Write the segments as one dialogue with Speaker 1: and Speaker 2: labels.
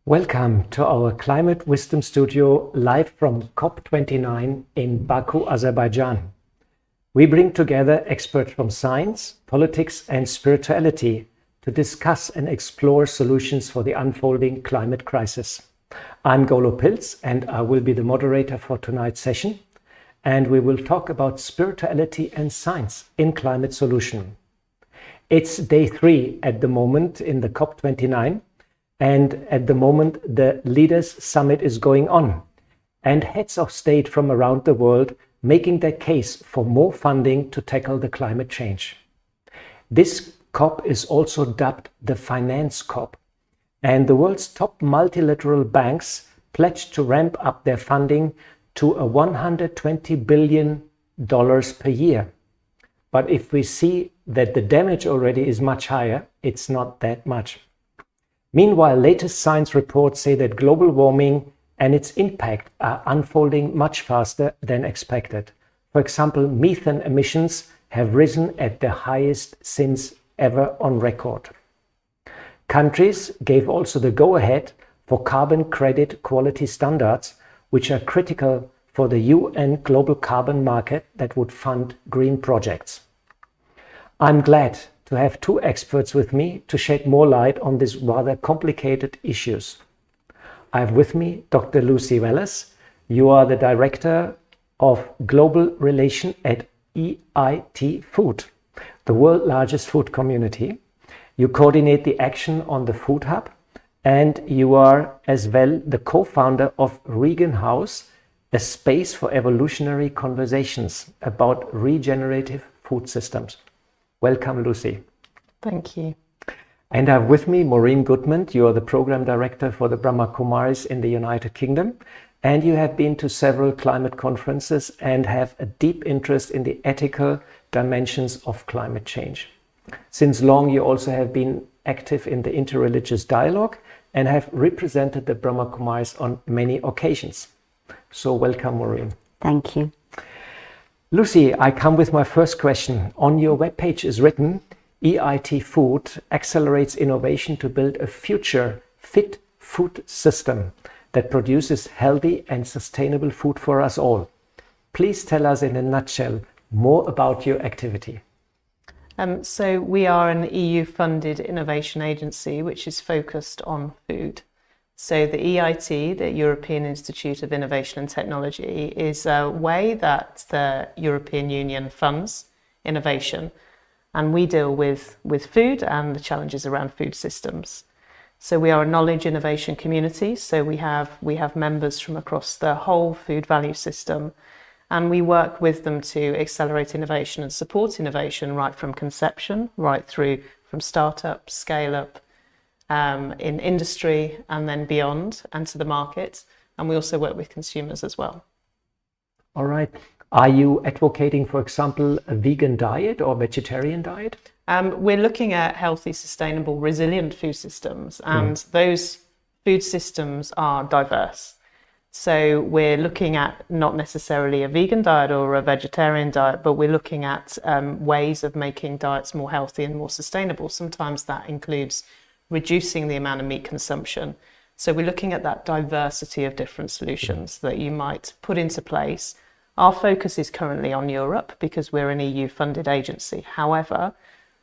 Speaker 1: Welcome to our Climate Wisdom Studio live from COP29 in Baku, Azerbaijan. We bring together experts from science, politics and spirituality to discuss and explore solutions for the unfolding climate crisis. I'm Golo Pilz and I will be the moderator for tonight's session, and we will talk about spirituality and science in climate solution. It's day 3 at the moment in the COP29. And at the moment, the Leaders' Summit is going on, and heads of state from around the world making their case for more funding to tackle the climate change. This COP is also dubbed the Finance COP, and the world's top multilateral banks pledged to ramp up their funding to $120 billion per year. But if we see that the damage already is much higher, it's not that much. Meanwhile, latest science reports say that global warming and its impact are unfolding much faster than expected. For example, methane emissions have risen at the highest since ever on record. Countries gave also the go-ahead for carbon credit quality standards, which are critical for the UN global carbon market that would fund green projects. I'm glad to have 2 experts with me to shed more light on these rather complicated issues. I have with me Dr. Lucy Wallace. You are the Director of Global Relation at EIT Food, the world's largest food community. You coordinate the action on the Food Hub, and you are as well the co-founder of Regan House, a space for evolutionary conversations about regenerative food systems. Welcome, Lucy.
Speaker 2: Thank you.
Speaker 1: And I have with me Maureen Goodman. You are the Program Director for the Brahma Kumaris in the United Kingdom, and you have been to several climate conferences and have a deep interest in the ethical dimensions of climate change. Since long, you also have been active in the interreligious dialogue and have represented the Brahma Kumaris on many occasions. So welcome, Maureen.
Speaker 2: Thank you.
Speaker 1: Lucy, I come with my first question. On your webpage is written, EIT Food accelerates innovation to build a future fit food system that produces healthy and sustainable food for us all. Please tell us in a nutshell more about your activity.
Speaker 2: So we are an EU-funded innovation agency which is focused on food. So the EIT, the European Institute of Innovation and Technology, is a way that the European Union funds innovation, and we deal with food and the challenges around food systems. So we are a knowledge innovation community, so we have members from across the whole food value system, and we work with them to accelerate innovation and support innovation right from conception, right through from startup, scale up, in industry and then beyond and to the market, and we also work with consumers as well.
Speaker 1: All right. Are you advocating, for example, a vegan diet or vegetarian diet?
Speaker 2: We're looking at healthy, sustainable, resilient food systems, and those food systems are diverse. So we're looking at not necessarily a vegan diet or a vegetarian diet, but we're looking at ways of making diets more healthy and more sustainable. Sometimes that includes reducing the amount of meat consumption. So we're looking at that diversity of different solutions that you might put into place. Our focus is currently on Europe because we're an EU-funded agency. However,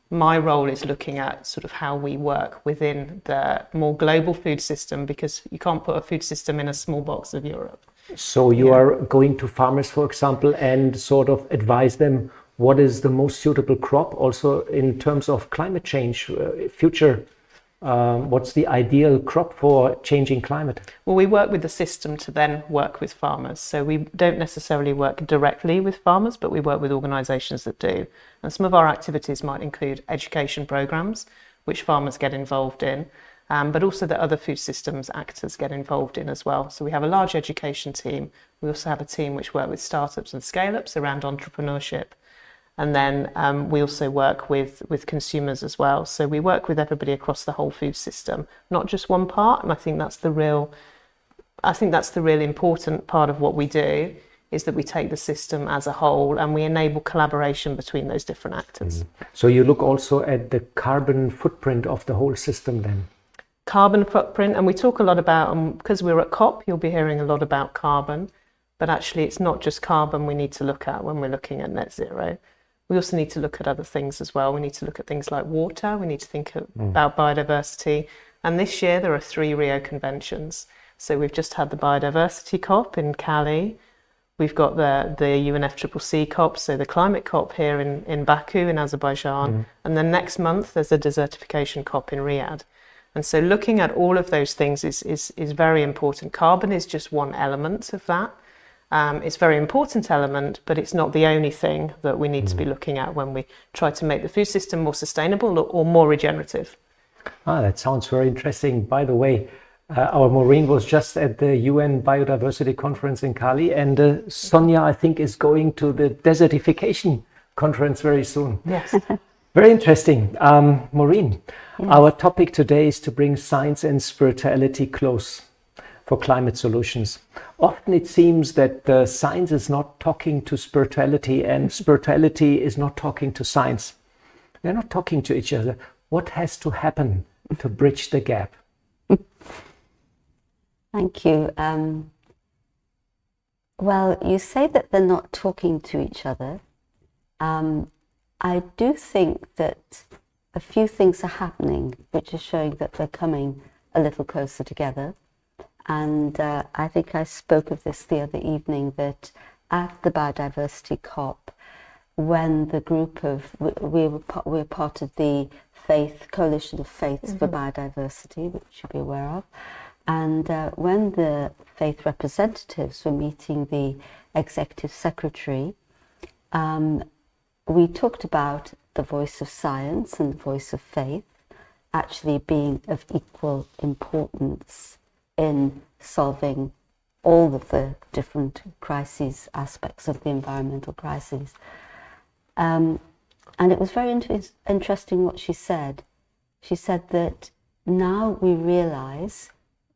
Speaker 2: my role is looking at sort of how we work within the more global food system, because you can't put a food system in a small box of Europe.
Speaker 1: So you are going to farmers, for example, and sort of advise them what is the most suitable crop, also in terms of climate change, future. What's the ideal crop for changing climate?
Speaker 2: Well, we work with the system to then work with farmers. So we don't necessarily work directly with farmers, but we work with organisations that do. And some of our activities might include education programmes, which farmers get involved in, but also that other food systems actors get involved in as well. So we have a large education team. We also have a team which work with startups and scale-ups around entrepreneurship. And then we also work with consumers as well. So we work with everybody across the whole food system, not just one part. And I think that's the real important part of what we do, is that we take the system as a whole and we enable collaboration between those different actors.
Speaker 1: So you look also at the carbon footprint of the whole system then?
Speaker 2: carbon footprint, and we talk a lot about, because we're at COP, you'll be hearing a lot about carbon, but actually it's not just carbon we need to look at when we're looking at net zero. We also need to look at other things as well. We need to look at things like water, we need to think about biodiversity, and this year there are 3 Rio conventions. So we've just had the biodiversity COP in Cali, we've got the UNFCCC COP, so the climate COP here in Baku in Azerbaijan, and then next month there's a desertification COP in Riyadh. And so looking at all of those things is very important. Carbon is just one element of that. It's a very important element, but it's not the only thing that we need to be looking at when we try to make the food system more sustainable or more regenerative.
Speaker 1: That sounds very interesting. By the way, our Maureen was just at the UN Biodiversity Conference in Cali, and Sonia, I think, is going to the desertification conference very soon.
Speaker 2: Yes.
Speaker 1: Very interesting. Maureen, our topic today is to bring science and spirituality close for climate solutions. Often it seems that science is not talking to spirituality and spirituality is not talking to science. They're not talking to each other. What has to happen to bridge the gap?
Speaker 3: Thank you. Well, you say that they're not talking to each other. I do think that a few things are happening which are showing that they're coming a little closer together. And I think I spoke of this the other evening, that at the Biodiversity COP, when the group of, we're part of the Coalition of Faiths for Biodiversity, which you'll be aware of, and when the faith representatives were meeting the executive secretary, we talked about the voice of science and the voice of faith actually being of equal importance in solving all of the different crises, aspects of the environmental crises. And it was very interesting what she said. She said that now we realize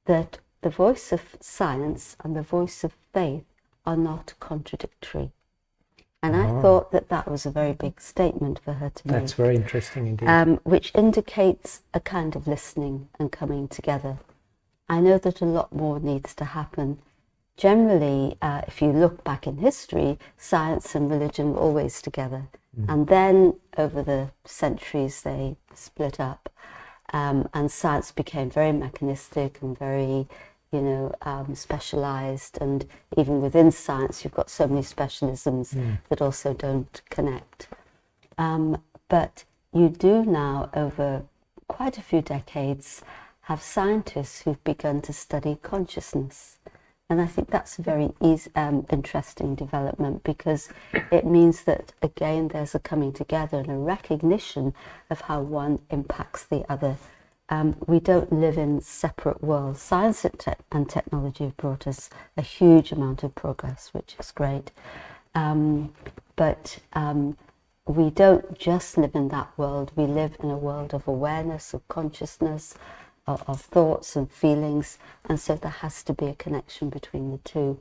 Speaker 3: that the voice of science and the voice of faith are not contradictory. And I thought that that was a very big statement for her to make.
Speaker 1: That's very interesting indeed.
Speaker 3: Which indicates a kind of listening and coming together. I know that a lot more needs to happen. Generally, if you look back in history, science and religion were always together. And then over the centuries, they split up. And science became very mechanistic and very, specialized. And even within science, you've got so many specialisms that also don't connect. But you do now, over quite a few decades, have scientists who've begun to study consciousness. And I think that's a very interesting development, because it means that, again, there's a coming together and a recognition of how one impacts the other. We don't live in separate worlds. Science and technology have brought us a huge amount of progress, which is great. But we don't just live in that world. We live in a world of awareness, of consciousness, of thoughts and feelings, and so there has to be a connection between the two.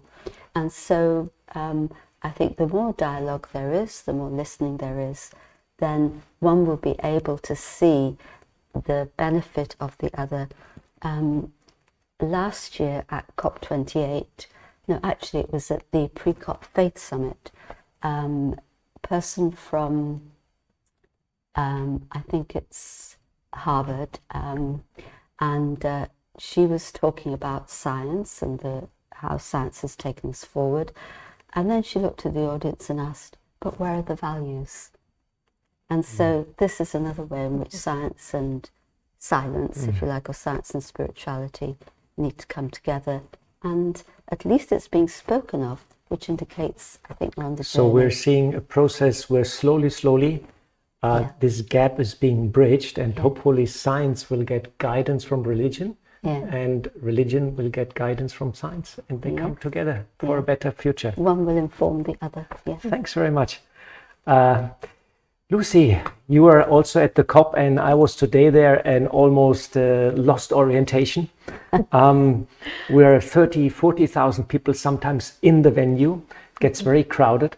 Speaker 3: And so I think the more dialogue there is, the more listening there is, then one will be able to see the benefit of the other. Last year at COP28, no, actually it was at the pre-COP Faith Summit, person from, I think it's Harvard, and she was talking about science and how science has taken us forward. And then she looked at the audience and asked, but where are the values? And so this is another way in which science and silence, if you like, or science and spirituality need to come together. And at least it's being spoken of, which indicates, I think, we're on the journey.
Speaker 1: So we're seeing a process where slowly, this gap is being bridged, and hopefully science will get guidance from religion, and religion will get guidance from science, and they come together for a better future.
Speaker 3: One will inform the other.
Speaker 1: Thanks very much. Lucy, you were also at the COP, and I was today there and almost lost orientation. We're 30,000, 40,000 people sometimes in the venue. It gets very crowded,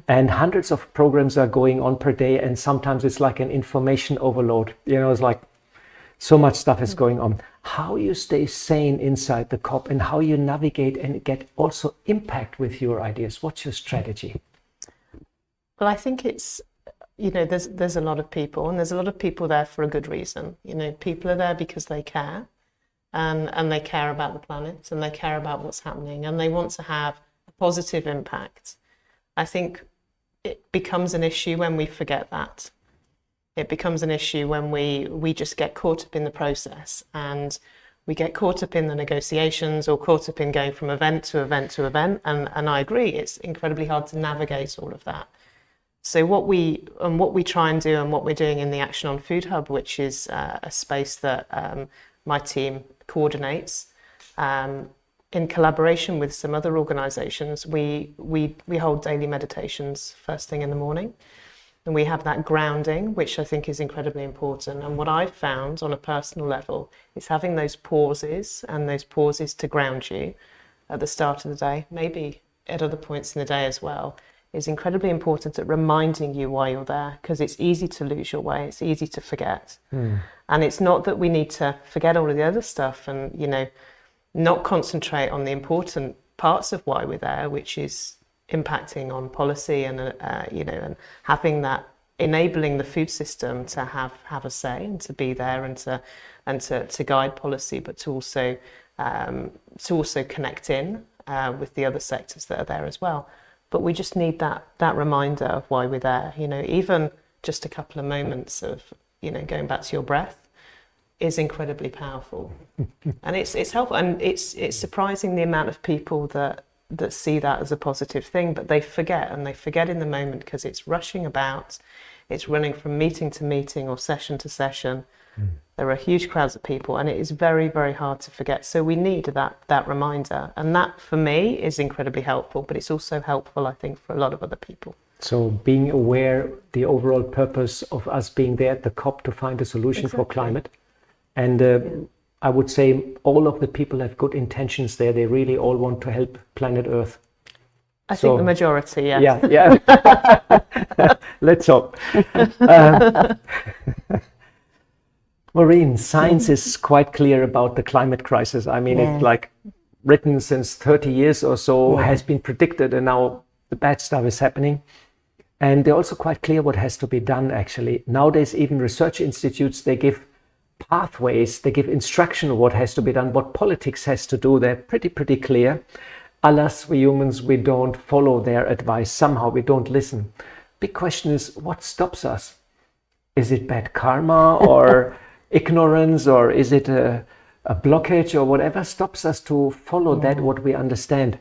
Speaker 1: and hundreds of programs are going on per day, and sometimes it's like an information overload. It's like So much stuff is going on. How you stay sane inside the COP and how you navigate and get also impact with your ideas. What's your strategy?
Speaker 2: Well, I think it's, there's a lot of people, and there's a lot of people there for a good reason. People are there because they care, and they care about the planet, and they care about what's happening, and they want to have a positive impact. I think it becomes an issue when we forget that. It becomes an issue when we just get caught up in the process, and we get caught up in the negotiations or caught up in going from event to event to event. And I agree, it's incredibly hard to navigate all of that. So what we try and do, and what we're doing in the Action on Food Hub, which is a space that my team coordinates, in collaboration with some other organisations, we hold daily meditations first thing in the morning. And we have that grounding, which I think is incredibly important. And what I've found on a personal level is having those pauses, and those pauses to ground you at the start of the day, maybe at other points in the day as well, is incredibly important at reminding you why you're there, because it's easy to lose your way, it's easy to forget. And it's not that we need to forget all of the other stuff and, not concentrate on the important parts of why we're there, which is impacting on policy and and having that, enabling the food system to have a say and to be there and to guide policy, but to also connect in with the other sectors that are there as well. But we just need that reminder of why we're there. Even just a couple of moments of going back to your breath is incredibly powerful. And it's helpful, and it's surprising the amount of people that see that as a positive thing, but they forget in the moment, because it's rushing about, it's running from meeting to meeting or session to session. There are huge crowds of people, and it is very, very hard to forget. So we need that reminder, and that for me is incredibly helpful, but it's also helpful, I think, for a lot of other people.
Speaker 1: So being aware, the overall purpose of us being there at the COP to find a solution for climate. And I would say all of the people have good intentions there. They really all want to help planet Earth.
Speaker 2: I think the majority, yes.
Speaker 1: Yeah. Let's hope. Maureen, science is quite clear about the climate crisis. I mean, it's like written since 30 years or so, has been predicted, and now the bad stuff is happening. And they're also quite clear what has to be done, actually. Nowadays, even research institutes, they give pathways, they give instruction of what has to be done, what politics has to do. They're pretty clear. Alas, we humans, we don't follow their advice. Somehow we don't listen. Big question is, what stops us? Is it bad karma or ignorance, or is it a blockage, or whatever stops us to follow that what we understand?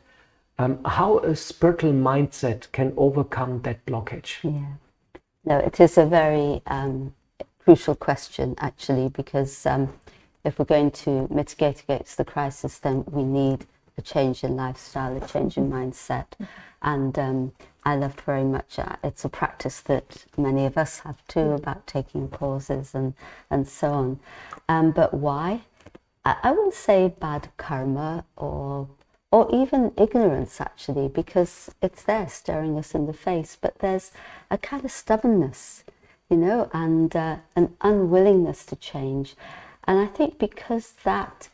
Speaker 1: How a spiritual mindset can overcome that blockage?
Speaker 3: No, it is a very crucial question, actually, because if we're going to mitigate against the crisis, then we need a change in lifestyle, a change in mindset. And I loved very much, it's a practice that many of us have too, about taking pauses and so on. But why? I wouldn't say bad karma or even ignorance, actually, because it's there staring us in the face. But there's a kind of stubbornness, and an unwillingness to change. And I think because that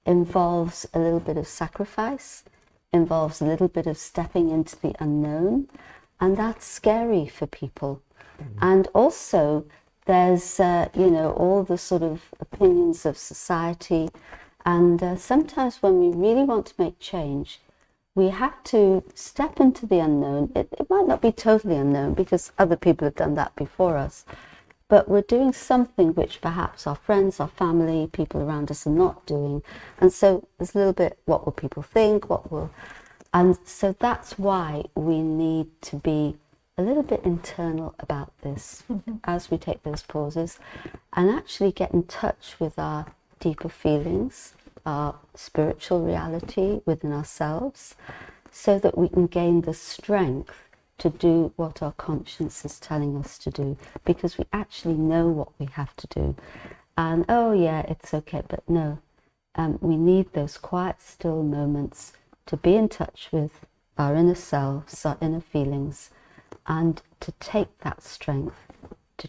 Speaker 3: involves a little bit of sacrifice, involves a little bit of stepping into the unknown, and that's scary for people. And also there's, all the sort of opinions of society. And sometimes when we really want to make change, we have to step into the unknown. It might not be totally unknown, because other people have done that before us, but we're doing something which perhaps our friends, our family, people around us are not doing. And so there's a little bit, what will people think, and so that's why we need to be a little bit internal about this as we take those pauses, and actually get in touch with our deeper feelings, our spiritual reality within ourselves, so that we can gain the strength to do what our conscience is telling us to do, because we actually know what we have to do. And it's okay, but no, we need those quiet, still moments to be in touch with our inner selves, our inner feelings, and to take that strength to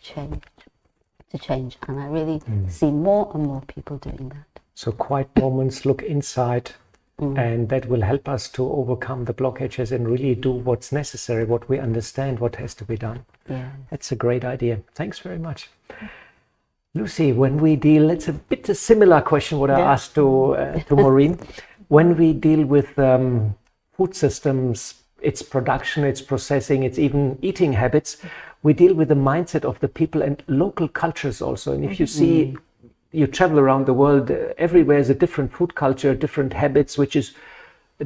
Speaker 3: to change. And I really see more and more people doing that.
Speaker 1: So quiet moments, look inside, and that will help us to overcome the blockages and really do what's necessary, what we understand, what has to be done.
Speaker 3: Yeah.
Speaker 1: That's a great idea. Thanks very much. Lucy, when we deal, it's a bit a similar question what I asked to Maureen. When we deal with food systems, its production, its processing, its even eating habits, we deal with the mindset of the people and local cultures also. And if you see, you travel around the world, everywhere is a different food culture, different habits, which is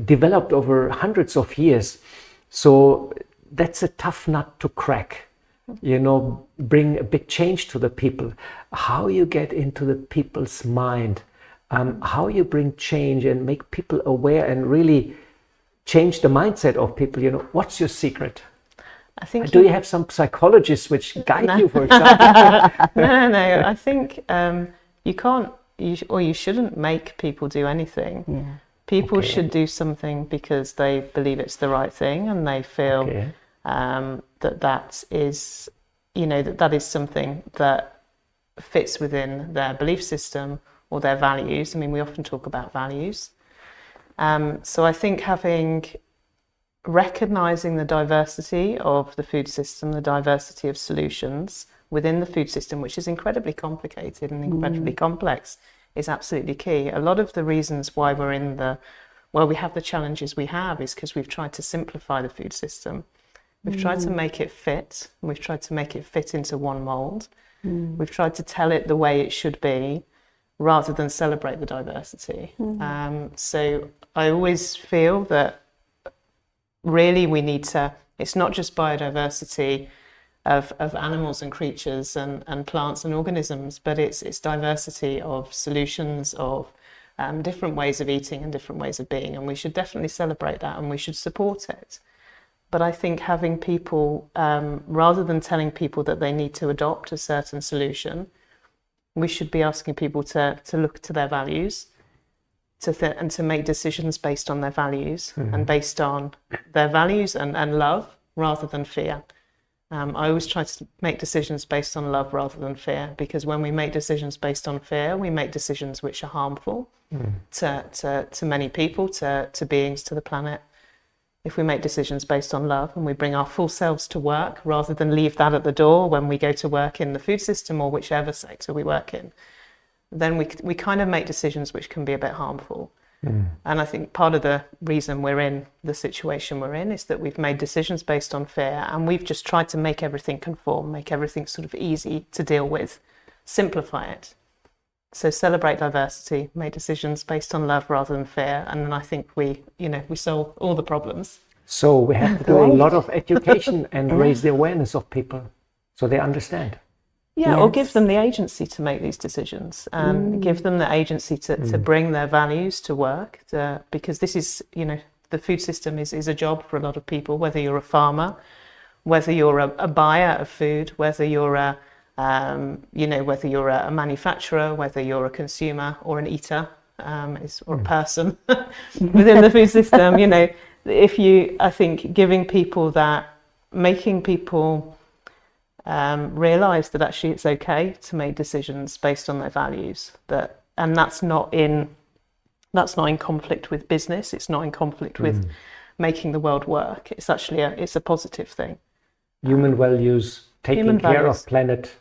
Speaker 1: developed over hundreds of years. So that's a tough nut to crack, you know, bring a big change to the people. How you get into the people's mind, how you bring change and make people aware and really change the mindset of people, you know, what's your secret?
Speaker 2: I think
Speaker 1: Do you have some psychologists which guide you, for example?
Speaker 2: No. I think you can't, or you shouldn't make people do anything.
Speaker 3: Yeah.
Speaker 2: People should do something because they believe it's the right thing, and they feel that is, you know, that is something that fits within their belief system or their values. I mean, we often talk about values. So I think recognizing the diversity of the food system, the diversity of solutions within the food system, which is incredibly complicated and incredibly complex, is absolutely key. A lot of the reasons why we have the challenges we have is because we've tried to simplify the food system. We've tried to make it fit, and we've tried to make it fit into one mold. We've tried to tell it the way it should be rather than celebrate the diversity. So I always feel that really we need to, it's not just biodiversity of animals and creatures and plants and organisms, but it's diversity of solutions, of different ways of eating and different ways of being, and we should definitely celebrate that and we should support it. But I think having people, rather than telling people that they need to adopt a certain solution, we should be asking people to look to their values, and to make decisions based on their values and based on their values and love rather than fear. I always try to make decisions based on love rather than fear, because when we make decisions based on fear, we make decisions which are harmful to many people, to beings, to the planet. If we make decisions based on love and we bring our full selves to work rather than leave that at the door when we go to work in the food system or whichever sector we work in, then we kind of make decisions which can be a bit harmful. And I think part of the reason we're in the situation we're in is that we've made decisions based on fear, and we've just tried to make everything conform, make everything sort of easy to deal with, simplify it. So celebrate diversity, make decisions based on love rather than fear, and then I think we solve all the problems.
Speaker 1: So we have to do a lot of education and raise the awareness of people so they understand.
Speaker 2: Yeah, or give them the agency to make these decisions. Give them the agency to bring their values to work, because this is, the food system is a job for a lot of people, whether you're a farmer, whether you're a buyer of food, whether you're whether you're a manufacturer, whether you're a consumer or an eater, or a person within the food system. I think giving people that, making people realize that actually it's okay to make decisions based on their values, and that's not in conflict with business. It's not in conflict with making the world work. It's actually it's a positive thing.
Speaker 1: Human values, taking care of planet,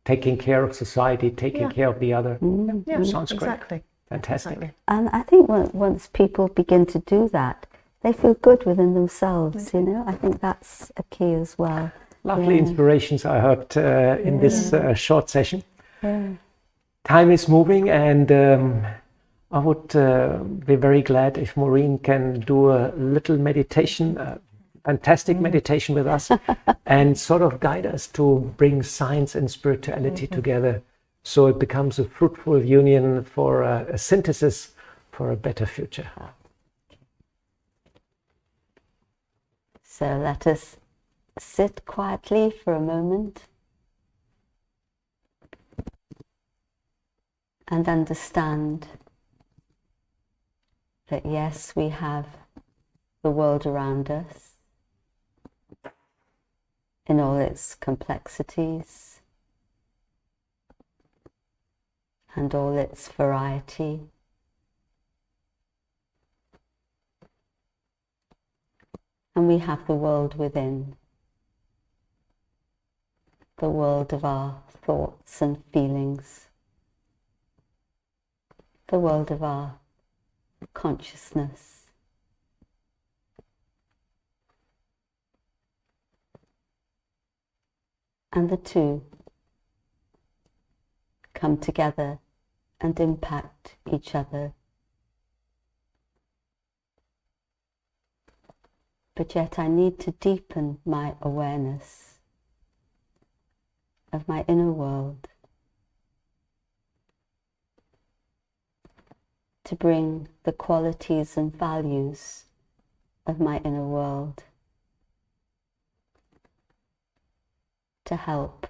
Speaker 1: taking care of society, taking care of the other. Sounds great.
Speaker 2: Exactly.
Speaker 1: Fantastic.
Speaker 2: Exactly.
Speaker 3: And I think once people begin to do that, they feel good within themselves. I think that's a key as well.
Speaker 1: Lovely inspirations I heard in this short session. Time is moving, and I would be very glad if Maureen can do a little meditation, fantastic meditation with us, and sort of guide us to bring science and spirituality together, so it becomes a fruitful union for a synthesis for a better future.
Speaker 3: So let us sit quietly for a moment and understand that yes, we have the world around us in all its complexities, and all its variety. And we have the world within, the world of our thoughts and feelings, the world of our consciousness. And the two come together and impact each other. But yet I need to deepen my awareness of my inner world to bring the qualities and values of my inner world to help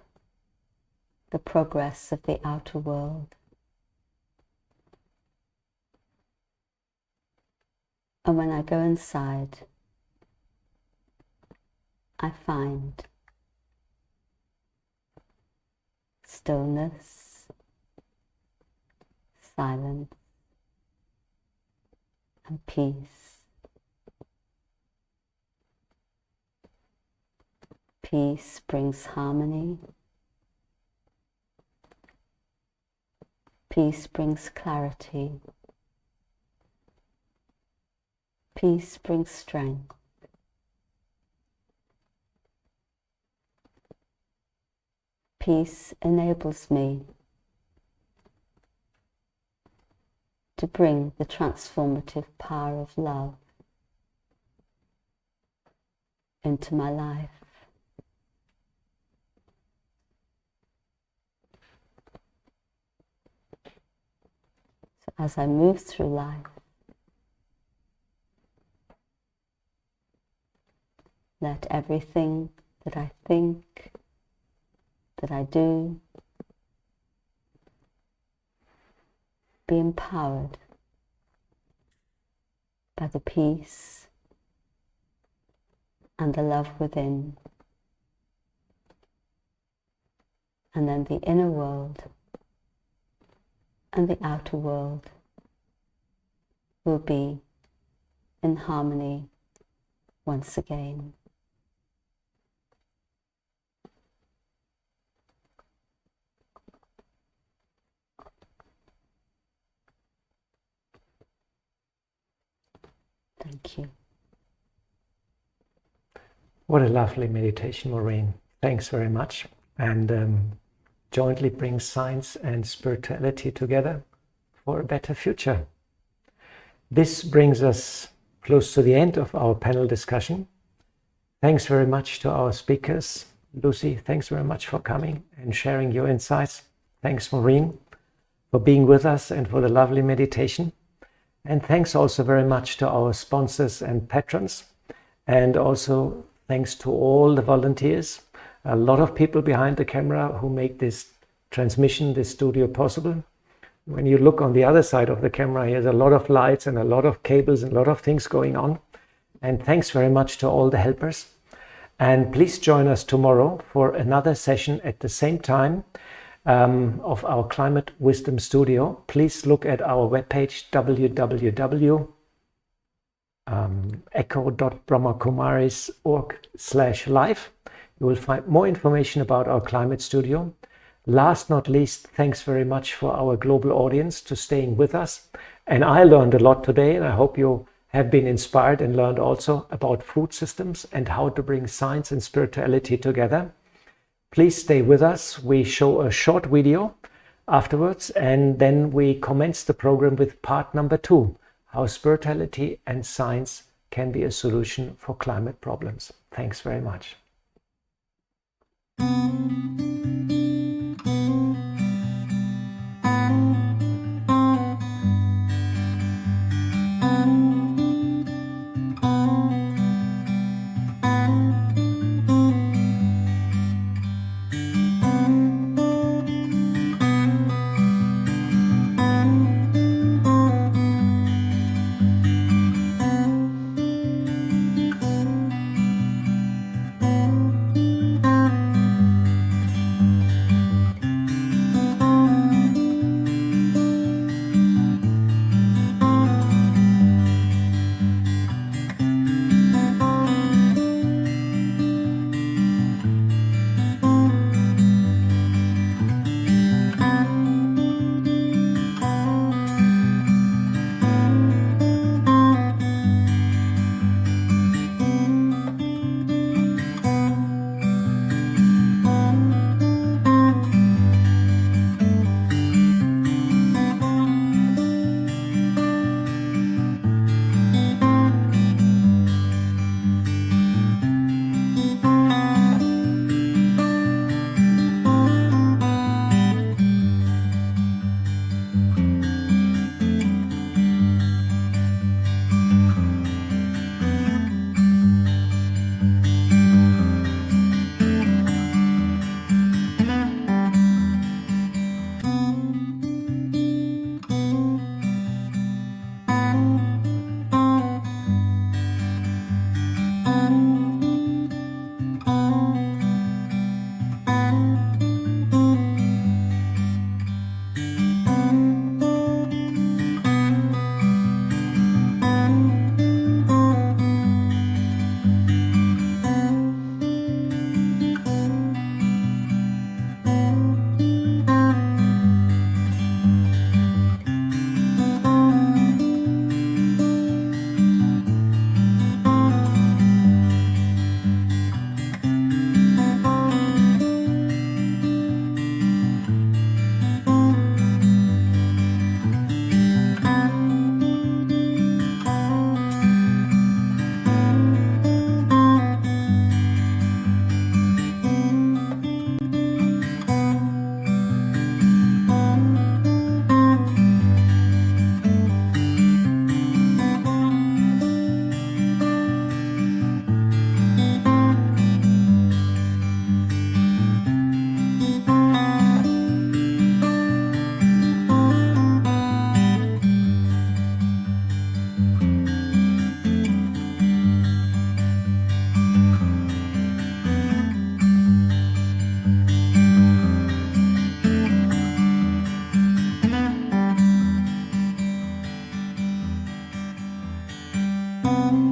Speaker 3: the progress of the outer world. And when I go inside, I find stillness, silence, and peace. Peace brings harmony. Peace brings clarity. Peace brings strength. Peace enables me to bring the transformative power of love into my life. So as I move through life, let everything that I think, that I do, be empowered by the peace and the love within. And then the inner world and the outer world will be in harmony once again. Thank you.
Speaker 1: What a lovely meditation, Maureen. Thanks very much. And jointly bring science and spirituality together for a better future. This brings us close to the end of our panel discussion. Thanks very much to our speakers. Lucy, thanks very much for coming and sharing your insights. Thanks, Maureen, for being with us and for the lovely meditation. And thanks also very much to our sponsors and patrons. And also thanks to all the volunteers, a lot of people behind the camera who make this transmission, this studio possible. When you look on the other side of the camera, there's a lot of lights and a lot of cables and a lot of things going on. And thanks very much to all the helpers. And please join us tomorrow for another session at the same time of our Climate Wisdom Studio. Please look at our webpage www.echo.brahmakumaris.org/live. You will find more information about our Climate Studio. Last not least, thanks very much for our global audience to staying with us. And I learned a lot today, and I hope you have been inspired and learned also about food systems and how to bring science and spirituality together. Please stay with us. We show a short video afterwards, and then we commence the program with part number 2, how spirituality and science can be a solution for climate problems. Thanks very much.
Speaker 3: you.